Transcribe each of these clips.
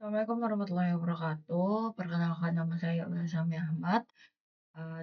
Assalamualaikum warahmatullahi wabarakatuh. Perkenalkan nama saya Sami Ahmad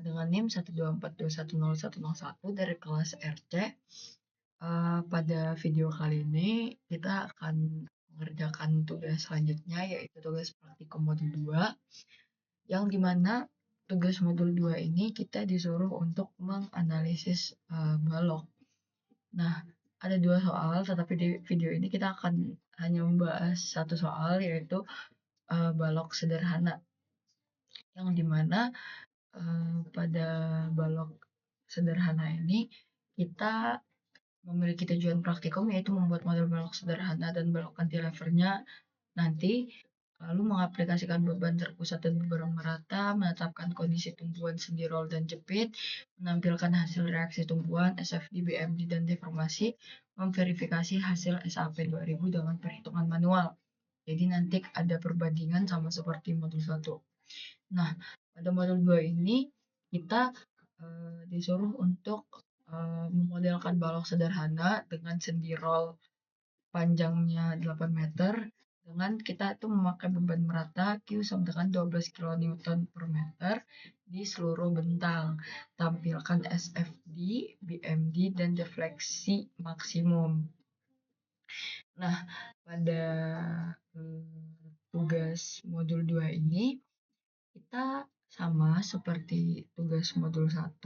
dengan NIM 124210101 dari kelas RC. Pada video kali ini kita akan mengerjakan tugas selanjutnya yaitu tugas praktikum modul 2 yang dimana tugas modul 2 ini kita disuruh untuk menganalisis balok. Nah, ada 2 soal, tetapi di video ini kita akan hanya membahas satu soal yaitu balok sederhana yang dimana pada balok sederhana ini kita memiliki tujuan praktikum yaitu membuat model balok sederhana dan balok cantilevernya nanti, lalu mengaplikasikan beban terpusat dan beban merata, menetapkan kondisi tumpuan sendi roll dan jepit, menampilkan hasil reaksi tumpuan, SFD, BMD, dan deformasi, memverifikasi hasil SAP 2000 dengan perhitungan manual. Jadi nanti ada perbandingan sama seperti modul 1. Nah, pada modul 2 ini kita disuruh untuk memodelkan balok sederhana dengan sendi roll panjangnya 8 meter dengan kita itu memakai beban merata Q sama dengan 12 kN per meter di seluruh bentang. Tampilkan SFD, BMD, dan defleksi maksimum. Nah, pada tugas modul 2 ini kita sama seperti tugas modul 1,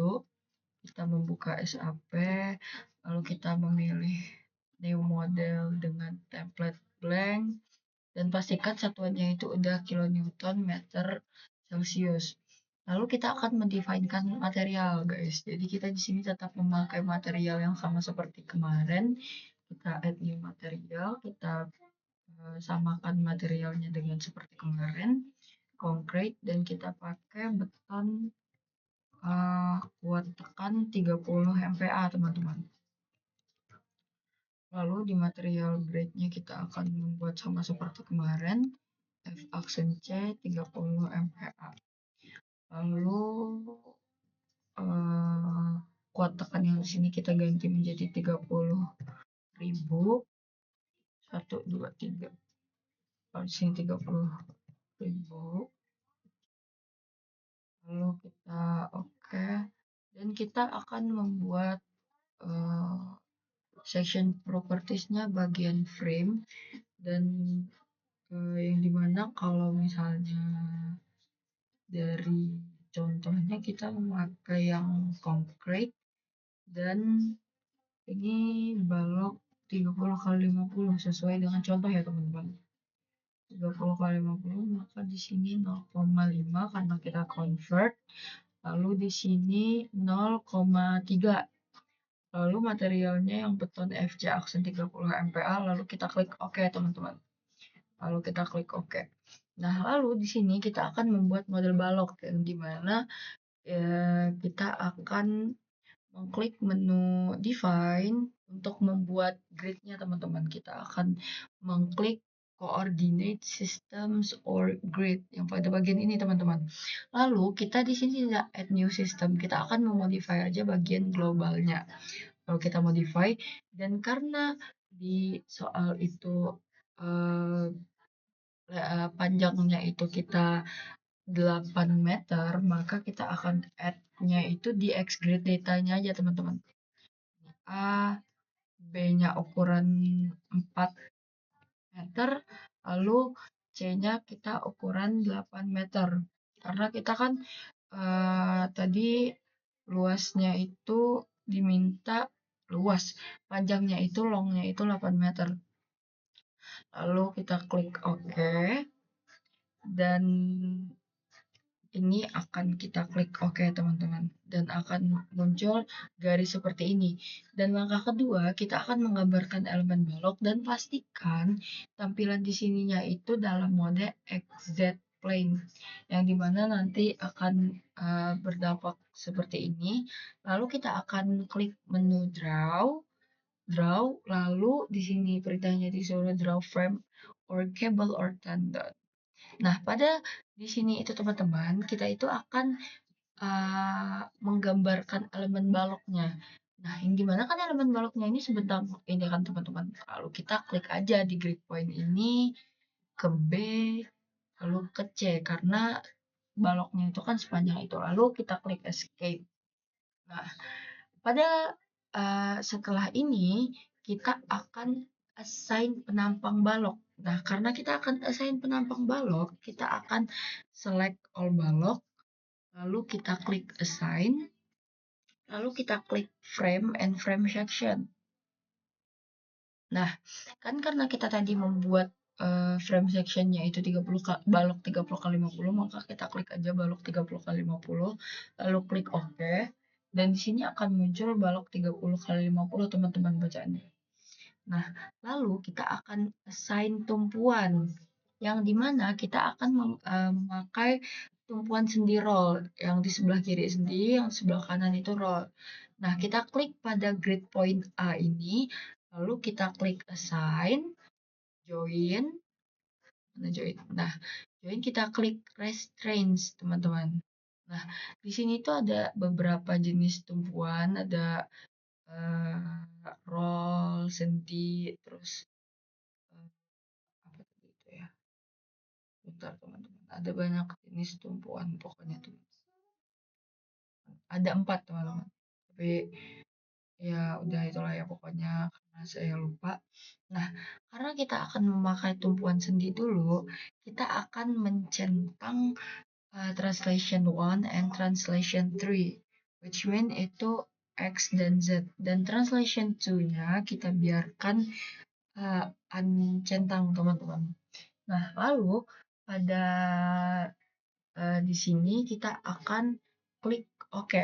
kita membuka SAP, lalu kita memilih new model dengan template blank, dan pastikan satuannya itu udah kilonewton meter Celsius. Lalu kita akan mendefinisikan material, guys. Jadi kita di sini tetap memakai material yang sama seperti kemarin. Kita add new material, kita samakan materialnya dengan seperti kemarin, concrete, dan kita pakai beton kuat tekan 30 MPa, teman-teman. Lalu di material grade-nya kita akan membuat sama seperti kemarin, F aksen C 30 MPa. Lalu kuat tekan yang di sini kita ganti menjadi 30.000. 1, 2, 3. Di sini 30.000. Lalu kita oke. Dan kita akan membuat section properties-nya bagian frame, dan yang dimana kalau misalnya dari contohnya kita memakai yang concrete dan ini balok 30 kali 50 sesuai dengan contoh ya teman-teman. 30 kali 50 maka di sini 0,5 karena kita convert, lalu di sini 0,3. Lalu materialnya yang beton FC aksen 30 MPa, lalu kita klik OK teman-teman. Lalu kita klik OK. Nah, lalu di sini kita akan membuat model balok yang dimana kita akan mengklik menu define untuk membuat grid-nya teman-teman. Kita akan mengklik coordinate systems or grid yang pada bagian ini teman-teman. Lalu kita di sini tidak add new system, kita akan memodify aja bagian globalnya. Lalu kita modify, dan karena di soal itu panjangnya itu kita 8 meter, maka kita akan add-nya itu di X grid datanya aja teman-teman. A, B-nya ukuran 4 meter, lalu C-nya kita ukuran 8 meter. Karena kita kan tadi luasnya itu diminta luas, panjangnya itu longnya itu 8 meter. Lalu kita klik OK, dan ini akan kita klik OK teman-teman, dan akan muncul garis seperti ini. Dan langkah kedua kita akan menggambarkan elemen balok dan pastikan tampilan di sininya itu dalam mode XZ plane, yang dimana nanti akan berdampak seperti ini. Lalu kita akan klik menu draw, lalu di sini perintahnya disuruh draw frame or cable or tendon. Nah, pada di sini itu teman-teman, kita itu akan menggambarkan elemen baloknya. Nah, yang dimana kan elemen baloknya ini sebentar ini kan teman-teman. Lalu kita klik aja di grid point ini, ke B, lalu ke C, karena baloknya itu kan sepanjang itu. Lalu kita klik escape. Nah, pada setelah ini kita akan assign penampang balok. Nah, karena kita akan assign penampang balok, kita akan select all balok, lalu kita klik assign, lalu kita klik frame and frame section. Nah, kan karena kita tadi membuat frame sectionnya itu 30 balok 30 kali 50, maka kita klik aja balok 30 kali 50, lalu klik OK. Dan di sini akan muncul balok 30 kali 50, teman-teman bacaannya. Nah, lalu kita akan assign tumpuan, yang dimana kita akan memakai tumpuan sendi roll, yang di sebelah kiri sendi, yang sebelah kanan itu roll. Nah, kita klik pada grid point A ini, lalu kita klik assign, join, Nah, join kita klik restraints, teman-teman. Nah, di sini tuh ada beberapa jenis tumpuan, ada roll, sendi, terus apa tadi itu ya? Bentar, teman-teman. Ada banyak jenis tumpuan pokoknya tuh. Ada 4, teman-teman. Tapi ya udah itulah ya pokoknya karena saya lupa. Nah, karena kita akan memakai tumpuan sendi dulu, kita akan mencentang translation 1 and translation 3, which mean itu X dan Z. Dan translation 2-nya kita biarkan uncentang, teman-teman. Nah, lalu pada di sini kita akan klik OK.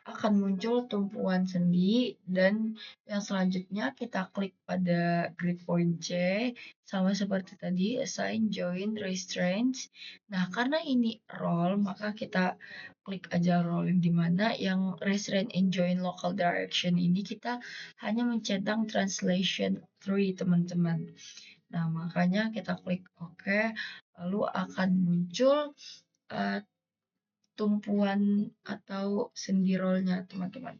Akan muncul tumpuan sendi, dan yang selanjutnya kita klik pada grid point C, sama seperti tadi, assign, join, restraints. Nah, karena ini roll, maka kita klik aja roll, yang dimana yang restraint and join local direction ini kita hanya mencentang translation 3, teman-teman. Nah, makanya kita klik OK, lalu akan muncul tumpuan atau sendi rollnya, teman-teman.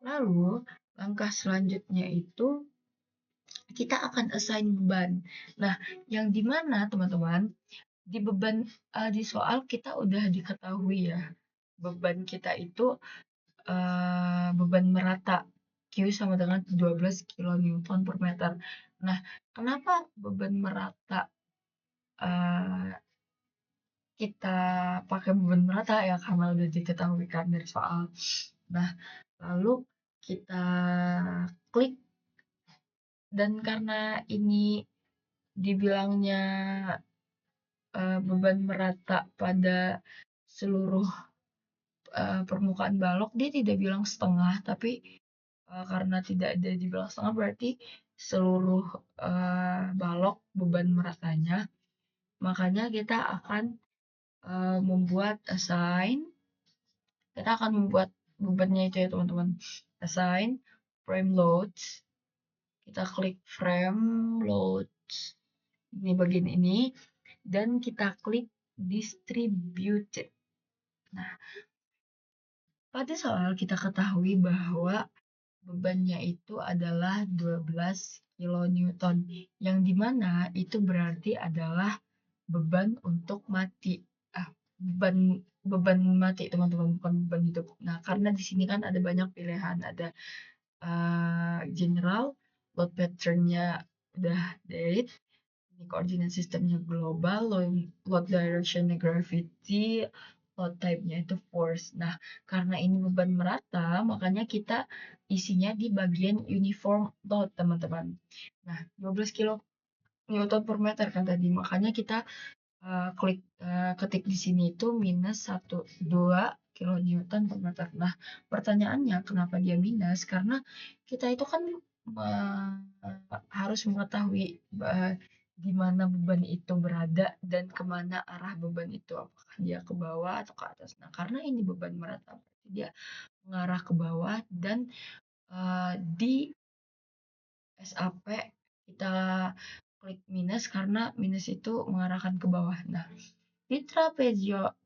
Lalu, langkah selanjutnya itu kita akan assign beban. Nah, yang dimana, teman-teman, di beban di soal kita udah diketahui ya, beban kita itu beban merata Q sama dengan 12 kN per meter. Nah, kenapa beban merata kita pakai beban merata ya, karena udah diketahui kan dari soal. Nah, lalu kita klik, dan karena ini dibilangnya beban merata pada seluruh permukaan balok, dia tidak bilang setengah, tapi karena tidak ada dibilang setengah berarti seluruh balok beban meratanya. Makanya kita akan membuat assign, kita akan membuat bebannya itu ya, teman-teman. Assign frame loads, kita klik frame loads, ini bagian ini, dan kita klik distributed. Nah, pada soal kita ketahui bahwa bebannya itu adalah 12 kN, yang dimana itu berarti adalah beban untuk mati. Beban mati, teman-teman, bukan beban hidup. Nah, karena di sini kan ada banyak pilihan, ada general, load pattern-nya udah date, ini koordinat sistemnya global, load direction-nya gravity, load type-nya itu force. Nah, karena ini beban merata, makanya kita isinya di bagian uniform load, teman-teman. Nah, 12 kN per meter kan tadi, makanya kita ketik di sini itu minus 2 kN per meter. Nah, pertanyaannya kenapa dia minus? Karena kita itu kan harus mengetahui di mana beban itu berada dan kemana arah beban itu, apakah dia ke bawah atau ke atas. Nah, karena ini beban merata, berarti dia mengarah ke bawah, dan di SAP kita klik minus karena minus itu mengarahkan ke bawah. Nah, di trapezoidal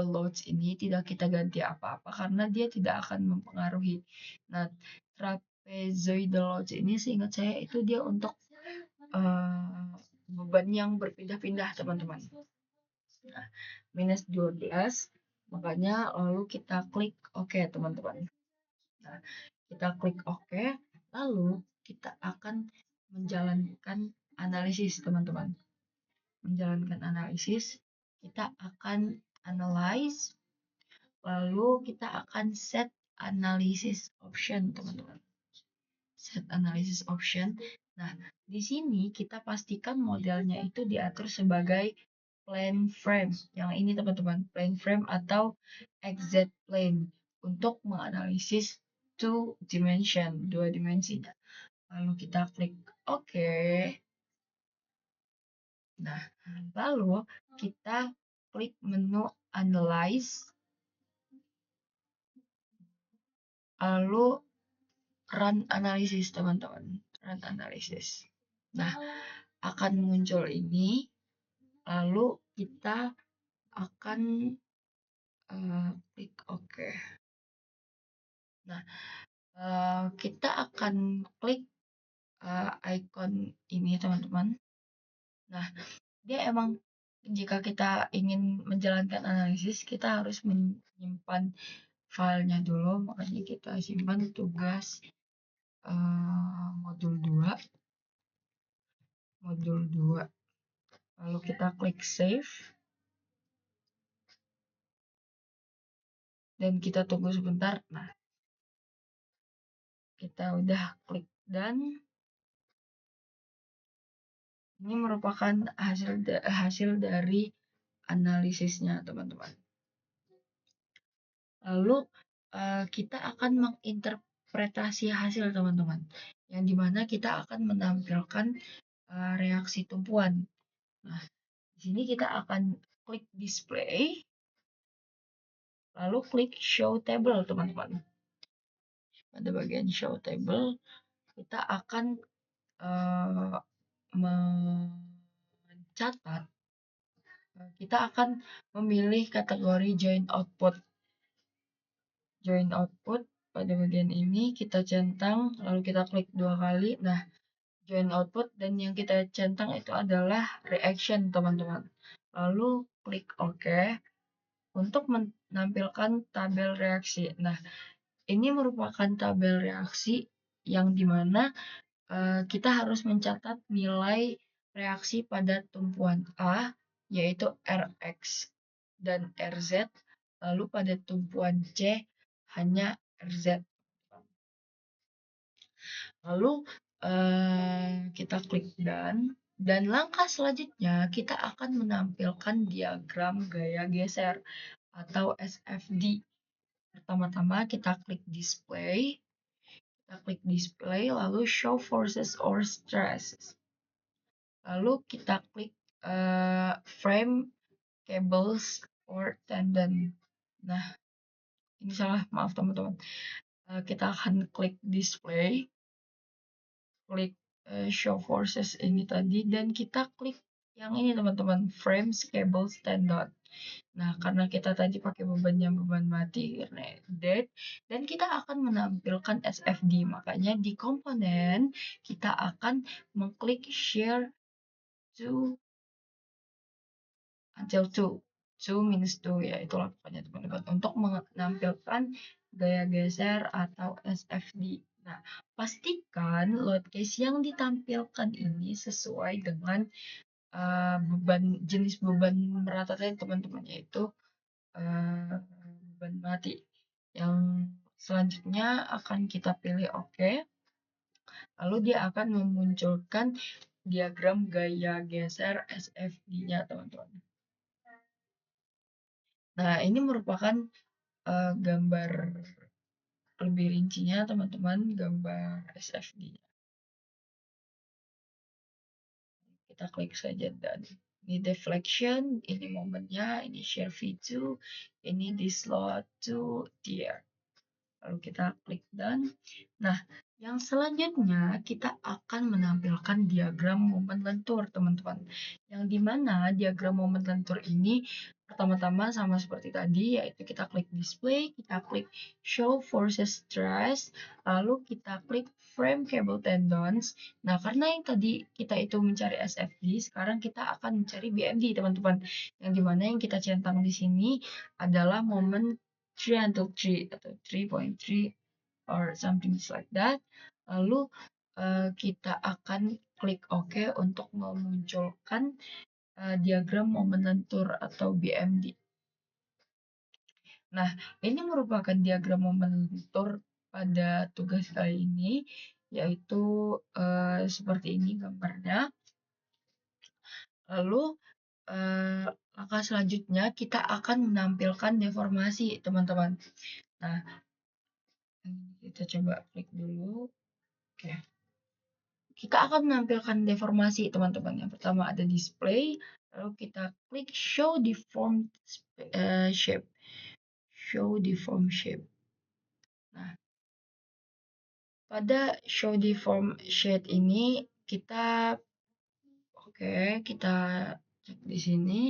loads ini tidak kita ganti apa-apa karena dia tidak akan mempengaruhi. Nah, trapezoidal loads ini seingat saya itu dia untuk beban yang berpindah-pindah teman-teman. Nah, minus 12, makanya lalu kita klik OK teman-teman. Nah, kita klik OK, lalu kita akan menjalankan analisis teman-teman. Menjalankan analisis, kita akan analyze, lalu kita akan set analysis option teman-teman. Set analysis option. Nah, di sini kita pastikan modelnya itu diatur sebagai plane frame. Yang ini teman-teman, plane frame atau exact plane untuk menganalisis dua dimensi. Lalu kita klik OK. Nah, lalu kita klik menu analyze. Lalu run analysis teman-teman. Run analysis. Nah, akan muncul ini. Lalu kita akan klik OK. Nah, kita akan klik icon ini teman-teman. Nah, dia emang jika kita ingin menjalankan analisis, kita harus menyimpan filenya dulu, makanya kita simpan tugas modul 2. Lalu kita klik save. Dan kita tunggu sebentar. Nah, kita udah klik done. Ini merupakan hasil dari analisisnya, teman-teman. Lalu kita akan menginterpretasi hasil, teman-teman. Yang dimana kita akan menampilkan reaksi tumpuan. Nah, di sini kita akan klik display, lalu klik show table, teman-teman. Pada bagian show table, kita akan mencatat, kita akan memilih kategori join output. Join output pada bagian ini kita centang, lalu kita klik 2 kali. Nah, join output dan yang kita centang itu adalah reaction, teman-teman. Lalu klik OK untuk menampilkan tabel reaksi. Nah, ini merupakan tabel reaksi yang dimana kita harus mencatat nilai reaksi pada tumpuan A, yaitu Rx dan Rz, lalu pada tumpuan C hanya Rz. Lalu kita klik done, dan langkah selanjutnya kita akan menampilkan diagram gaya geser atau SFD. Pertama-tama kita klik display. Lalu show forces or stresses. Lalu kita klik frame, cables, or tendon. Nah, ini salah, maaf teman-teman. Kita akan klik display, klik show forces ini tadi, dan kita klik yang ini teman-teman, frames, cables, tendon. Nah, karena kita tadi pakai bebannya beban mati, karena dead, dan kita akan menampilkan SFD. Makanya di komponen kita akan mengklik share to until 2 minus 2, ya itulah pokoknya teman-teman, untuk menampilkan gaya geser atau SFD. Nah, pastikan load case yang ditampilkan ini sesuai dengan jenis beban merata tadi teman-teman, yaitu beban mati. Yang selanjutnya akan kita pilih OK. Lalu dia akan memunculkan diagram gaya geser SFD-nya, teman-teman. Nah, ini merupakan gambar lebih rincinya, teman-teman, gambar SFD-nya. Kita klik saja dan ini deflection, ini momennya, ini share V2, ini dislot to tear. Lalu kita klik done. Nah, yang selanjutnya kita akan menampilkan diagram momen lentur, teman-teman. Yang dimana diagram momen lentur ini pertama-tama sama seperti tadi, yaitu kita klik display, kita klik show forces stress, lalu kita klik frame cable tendons. Nah, karena yang tadi kita itu mencari SFD, sekarang kita akan mencari BMD, teman-teman. Yang dimana yang kita centang di sini adalah moment 3 until 3 atau 3.3 or something like that. Lalu kita akan klik OK untuk memunculkan diagram momen lentur atau BMD. Nah, ini merupakan diagram momen lentur pada tugas kali ini, yaitu seperti ini gambarnya. Lalu langkah selanjutnya kita akan menampilkan deformasi, teman-teman. Nah, kita coba klik dulu. Oke. Kita akan menampilkan deformasi, teman-teman. Yang pertama ada display, lalu kita klik show deform shape. Show deform shape. Nah, pada show deform shape ini kita kita cek di sini,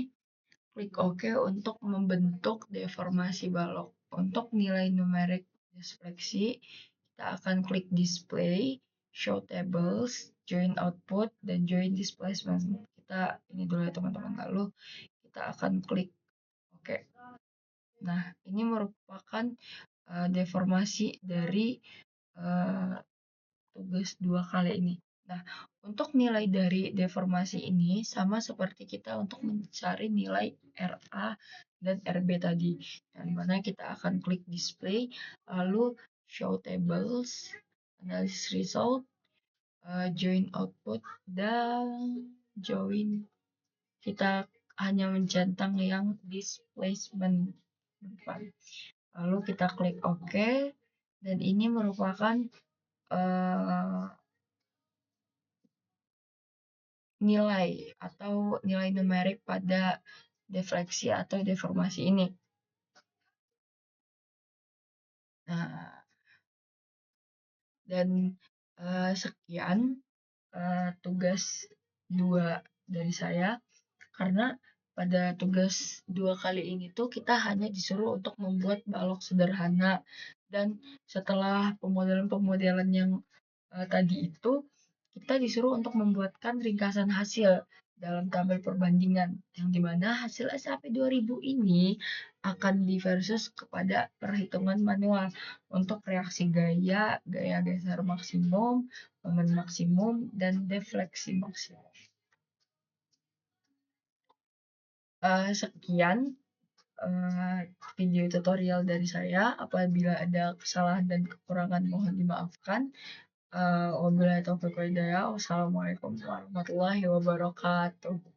klik OK untuk membentuk deformasi balok. Untuk nilai numerik disfleksi, kita akan klik display, show tables, join output, dan join displacement. Kita ini dulu ya teman-teman, lalu kita akan klik OK. Nah, ini merupakan deformasi dari tugas 2 kali ini. Nah, untuk nilai dari deformasi ini sama seperti kita untuk mencari nilai RA dan RB tadi. Yang mana kita akan klik display, lalu show tables, analysis result, join output, dan join. Kita hanya mencentang yang displacement depan. Lalu kita klik OK, dan ini merupakan nilai atau nilai numerik pada defleksi atau deformasi ini. Nah, dan sekian tugas 2 dari saya, karena pada tugas 2 kali ini tuh kita hanya disuruh untuk membuat balok sederhana, dan setelah pemodelan-pemodelan yang tadi itu, kita disuruh untuk membuatkan ringkasan hasil dalam tabel perbandingan, yang dimana hasil SAP 2000 ini akan diversus kepada perhitungan manual untuk reaksi gaya, gaya geser maksimum, momen maksimum, dan defleksi maksimum. Sekian video tutorial dari saya. Apabila ada kesalahan dan kekurangan mohon dimaafkan. Wabillahi taufiq wal hidayah. Wassalamualaikum warahmatullahi wabarakatuh.